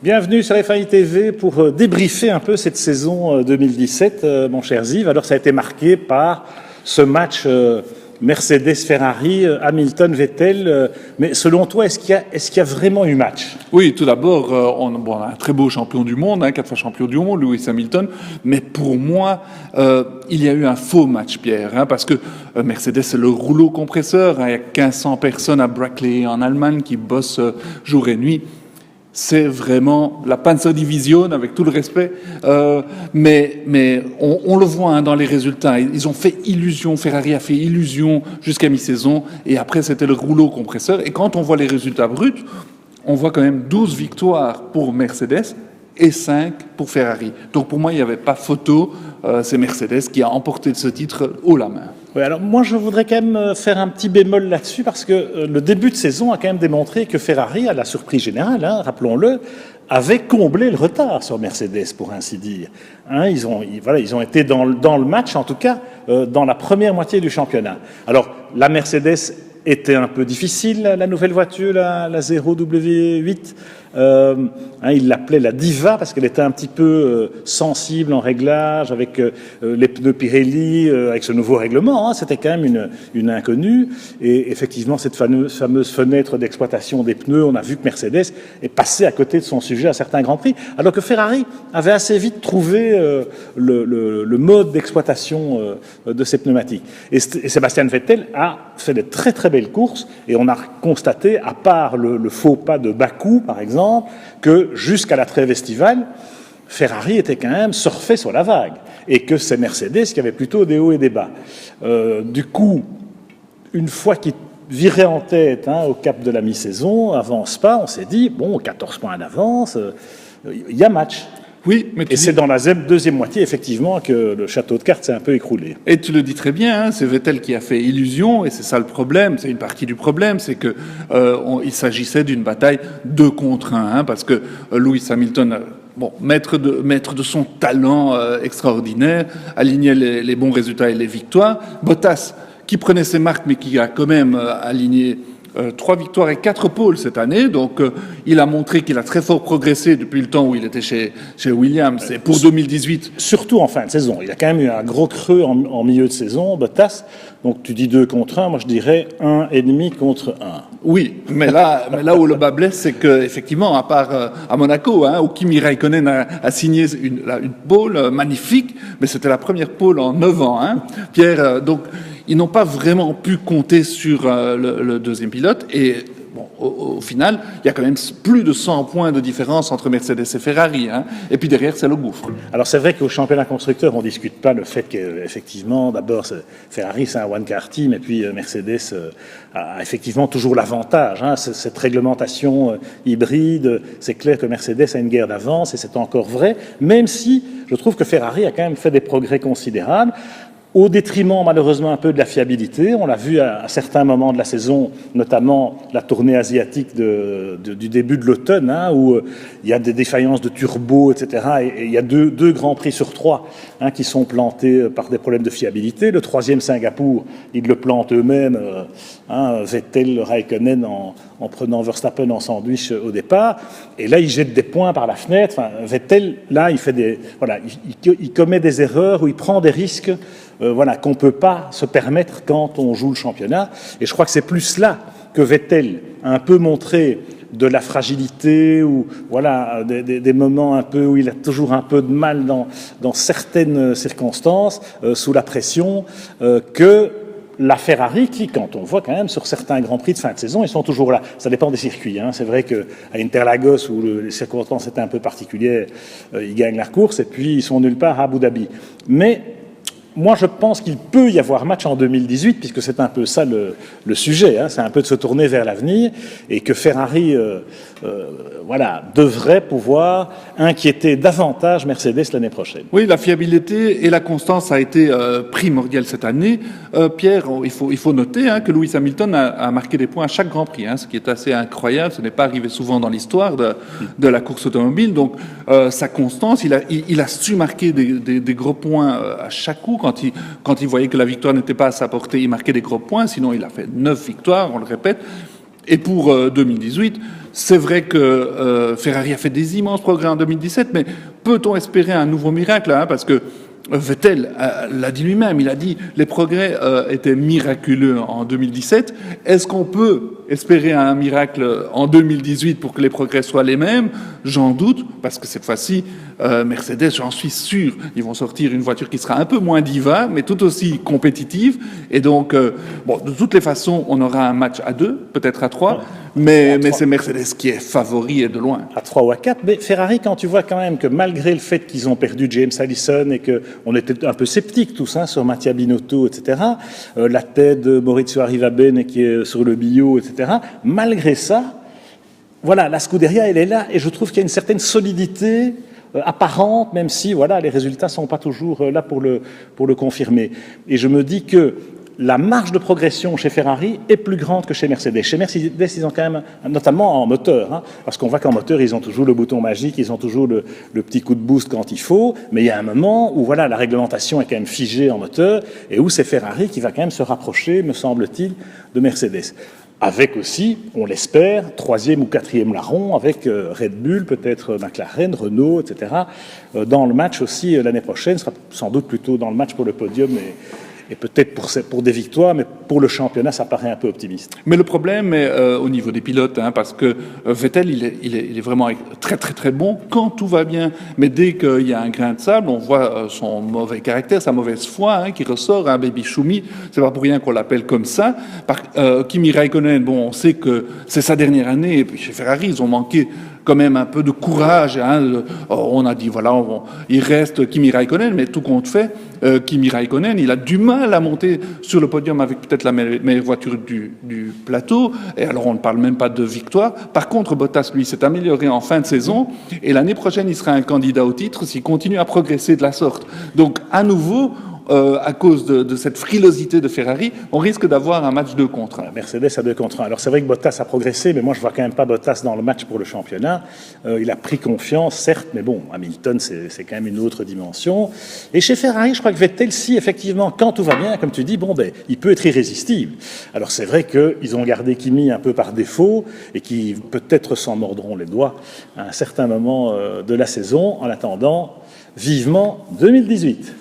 Bienvenue sur FAI TV pour débriefer un peu cette saison 2017, mon cher Ziv. Alors ça a été marqué par ce match Mercedes-Ferrari, Hamilton-Vettel. Mais selon toi, est-ce qu'il y a vraiment eu match? Oui, tout d'abord, on a un très beau champion du monde, 4 fois champion du monde, Lewis Hamilton. Mais pour moi, il y a eu un faux match, Pierre, parce que Mercedes, c'est le rouleau compresseur. Il y a 1500 personnes à Brackley en Allemagne qui bossent jour et nuit. C'est vraiment la Panzer-Division, avec tout le respect. Mais on le voit dans les résultats. Ils ont fait illusion. Ferrari a fait illusion jusqu'à mi-saison. Et après, c'était le rouleau compresseur. Et quand on voit les résultats bruts, on voit quand même 12 victoires pour Mercedes et 5 pour Ferrari. Donc pour moi, il n'y avait pas photo. C'est Mercedes qui a emporté ce titre haut la main. Oui, alors moi je voudrais quand même faire un petit bémol là-dessus parce que le début de saison a quand même démontré que Ferrari, à la surprise générale, rappelons-le, avait comblé le retard sur Mercedes, pour ainsi dire. Ils ont été dans le match, en tout cas, dans la première moitié du championnat. Alors, la Mercedes était un peu difficile, la nouvelle voiture, la 0W8. Il l'appelait la diva parce qu'elle était un petit peu sensible en réglage avec les pneus Pirelli, avec ce nouveau règlement. C'était quand même une inconnue. Et effectivement, cette fameuse fenêtre d'exploitation des pneus, on a vu que Mercedes est passé à côté de son sujet à certains grands prix, alors que Ferrari avait assez vite trouvé le mode d'exploitation de ces pneumatiques. Et Sébastien Vettel a fait de très très belles courses et on a constaté, à part le faux pas de Bakou par exemple, que jusqu'à la trêve estivale, Ferrari était quand même surfé sur la vague et que c'est Mercedes qui avait plutôt des hauts et des bas. Du coup, une fois qu'il virait en tête au cap de la mi-saison, avant Spa, on s'est dit, bon, 14 points d'avance, il y a match. Oui, mais et c'est dans la deuxième moitié, effectivement, que le château de cartes s'est un peu écroulé. Et tu le dis très bien, c'est Vettel qui a fait illusion, et c'est ça le problème, c'est une partie du problème, c'est que il s'agissait d'une bataille 2 contre 1, parce que Lewis Hamilton, maître de son talent extraordinaire, alignait les bons résultats et les victoires. Bottas, qui prenait ses marques, mais qui a quand même aligné 3 victoires et 4 pôles cette année, donc il a montré qu'il a très fort progressé depuis le temps où il était chez Williams, et pour 2018. Surtout en fin de saison, il a quand même eu un gros creux en milieu de saison, Bottas, donc tu dis 2 contre 1, moi je dirais 1,5 contre 1. Oui, mais là où le bas blesse, c'est qu'effectivement, à part à Monaco, où Kimi Raikkonen a signé une pole magnifique, mais c'était la première pole en 9 ans, Pierre, donc ils n'ont pas vraiment pu compter sur le deuxième pilote. Et au final, il y a quand même plus de 100 points de différence entre Mercedes et Ferrari. Et puis derrière, c'est le gouffre. Alors c'est vrai qu'au championnat constructeur, on ne discute pas le fait qu'effectivement, d'abord, Ferrari, c'est un one-car team, et puis Mercedes a effectivement toujours l'avantage. Cette réglementation hybride, c'est clair que Mercedes a une guerre d'avance, et c'est encore vrai, même si je trouve que Ferrari a quand même fait des progrès considérables, au détriment malheureusement un peu de la fiabilité. On l'a vu à certains moments de la saison, notamment la tournée asiatique du début de l'automne, où il y a des défaillances de turbo, etc. Et il y a deux grands prix sur 3 qui sont plantés par des problèmes de fiabilité. Le 3e, Singapour, ils le plantent eux-mêmes, Vettel, Raikkonen en prenant Verstappen en sandwich au départ. Et là, il jette des points par la fenêtre. Vettel, là, il commet des erreurs, ou il prend des risques qu'on ne peut pas se permettre quand on joue le championnat. Et je crois que c'est plus là que Vettel a un peu montré de la fragilité, ou des moments un peu où il a toujours un peu de mal dans certaines circonstances, sous la pression, que la Ferrari, qui, quand on voit quand même sur certains grands prix de fin de saison, ils sont toujours là. Ça dépend des circuits. C'est vrai qu'à Interlagos, où les circonstances étaient un peu particulières, ils gagnent la course, et puis ils sont nulle part à Abu Dhabi. Mais moi, je pense qu'il peut y avoir match en 2018, puisque c'est un peu ça le sujet. C'est un peu de se tourner vers l'avenir, et que Ferrari devrait pouvoir inquiéter davantage Mercedes l'année prochaine. Oui, la fiabilité et la constance a été primordiale cette année. Pierre, il faut noter que Lewis Hamilton a marqué des points à chaque Grand Prix, ce qui est assez incroyable. Ce n'est pas arrivé souvent dans l'histoire de la course automobile. Donc, sa constance, il a su marquer des gros points à chaque coup. Quand il voyait que la victoire n'était pas à sa portée, il marquait des gros points. Sinon, il a fait 9 victoires, on le répète. Et pour 2018, c'est vrai que Ferrari a fait des immenses progrès en 2017, mais peut-on espérer un nouveau miracle, hein, parce que Vettel l'a dit lui-même, il a dit les progrès étaient miraculeux en 2017. Est-ce qu'on peut espérer un miracle en 2018 pour que les progrès soient les mêmes? J'en doute, parce que cette fois-ci, Mercedes, j'en suis sûr, ils vont sortir une voiture qui sera un peu moins diva, mais tout aussi compétitive. Et donc, de toutes les façons, on aura un match à 2, peut-être à 3, mais c'est Mercedes qui est favori et de loin. À 3 ou à 4, mais Ferrari, quand tu vois quand même que malgré le fait qu'ils ont perdu James Allison et qu'on était un peu sceptiques tous sur Mattia Binotto, etc., la tête de Maurizio Arrivabene qui est sur le bio, etc., malgré ça, voilà, la Scuderia, elle est là, et je trouve qu'il y a une certaine solidité apparente, même si les résultats ne sont pas toujours là pour le confirmer. Et je me dis que la marge de progression chez Ferrari est plus grande que chez Mercedes. Chez Mercedes, ils ont quand même, notamment en moteur, parce qu'on voit qu'en moteur, ils ont toujours le bouton magique, ils ont toujours le petit coup de boost quand il faut, mais il y a un moment où la réglementation est quand même figée en moteur, et où c'est Ferrari qui va quand même se rapprocher, me semble-t-il, de Mercedes. Avec aussi, on l'espère, 3e ou 4e larron, avec Red Bull, peut-être McLaren, Renault, etc. Dans le match aussi l'année prochaine, sera sans doute plutôt dans le match pour le podium et peut-être pour des victoires, mais pour le championnat, ça paraît un peu optimiste. Mais le problème est au niveau des pilotes, parce que Vettel, il est vraiment très très très bon quand tout va bien. Mais dès qu'il y a un grain de sable, on voit son mauvais caractère, sa mauvaise foi qui ressort, un baby Schumi. C'est pas pour rien qu'on l'appelle comme ça. Kimi Raikkonen, on sait que c'est sa dernière année, et puis chez Ferrari, ils ont manqué quand même un peu de courage. On a dit, il reste Kimi Raikkonen, mais tout compte fait, Kimi Raikkonen, il a du mal à monter sur le podium avec peut-être la meilleure voiture du plateau, et alors on ne parle même pas de victoire. Par contre, Bottas, lui, s'est amélioré en fin de saison, et l'année prochaine, il sera un candidat au titre s'il continue à progresser de la sorte. Donc, à nouveau, à cause de cette frilosité de Ferrari, on risque d'avoir un match 2 contre 1. Mercedes à 2 contre 1. Alors c'est vrai que Bottas a progressé, mais moi je vois quand même pas Bottas dans le match pour le championnat. Il a pris confiance, certes, mais Hamilton c'est quand même une autre dimension. Et chez Ferrari, je crois que Vettel, si effectivement, quand tout va bien, comme tu dis, il peut être irrésistible. Alors c'est vrai qu'ils ont gardé Kimi un peu par défaut et qui peut-être s'en mordront les doigts à un certain moment de la saison. En attendant, vivement 2018.